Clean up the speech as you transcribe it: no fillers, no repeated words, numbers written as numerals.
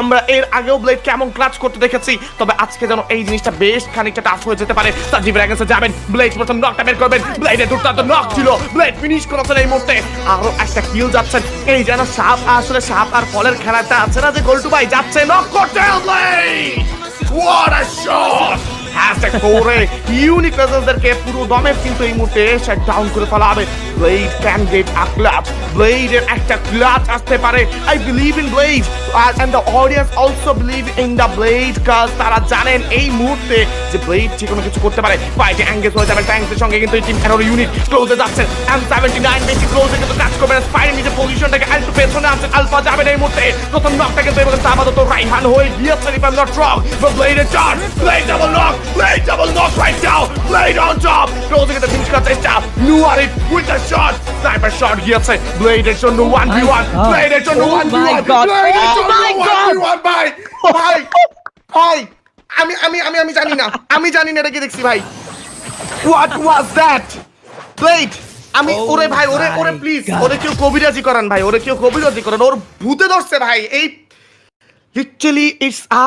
আমরা এর আগেও ব্লেড কেমন ক্লাচ করতে দেখেছি, তবে আজকে যেন এই জিনিসটা বেশ খানিকটা টাফ হয়ে যেতে পারে। সার্জি ব্র্যাগেন্সে যাবেন, ব্লেড প্রথম নকটা বের করবেন, ব্লেডের দুর্দান্ত নক ছিল, ব্লেড ফিনিশ করেছেন এই মুহূর্তে। আরো একটা কিল যাচ্ছেন, এই যেন সাপ আসলে সাপ আর ফলের খেলাটা আছে না, যে গোল্টু ভাই যাচ্ছে নক করতে। Blade what a shot! Hashtag করে ইউনিক রেজাল্টদেরকে পুরো দমে কিন্তু এই মুহূর্তে শাট ডাউন করে ফেলা হবে। Blade can get a clutch, ব্লেডের একটা ক্লাচ আসতে পারে। I believe in Blade and the audience also believe in the Blade, কাজ তারা জানেন এই মুহূর্তে যে ব্লেড যে কোনো কিছু করতে পারে। ফাইটে এঙ্গেজ হয়ে যাবেন ট্যাঙ্কসের সঙ্গে, কিন্তু এই টিম এরর ইউনিট ক্লোজে যাচ্ছেন। M79 বেশি ক্লোজে কিন্তু কাজ করবেন, স্পাইরের নিজের পজিশনটাকে আরেকটু পেছনে আনছেন। আলফা যাবেন এই মুহূর্তে, প্রথম নকটা কিন্তু এবার আপাতত রাইহান হয়ে গিয়েছে, if I am not wrong. But ব্লেডের charge, Blade double knock, Blade double knock right now, Blade on top, ক্লোজে কিন্তু ফিনিশ করার চেষ্টা। নুয়ারি with a shot, sniper shot গিয়েছে ব্লেডের জন্য 1v1, ব্লেডের জন্য 1v1, ব্লেডের জন্য 1v1। ভাই ভাই ভাই আমি আমি আমি আমি জানি না, আমি জানি না, এটা কি দেখছি ভাই। What was that? ব্লেড আমি ওরে ভাই, ওরে ওরে প্লিজ, ওরে কেউ কবিরাজি করান ভাই, ওরে কেউ কবিরাজি করান, ওর ভূতে ধরছে ভাই। এই লিটারালি ইটস আ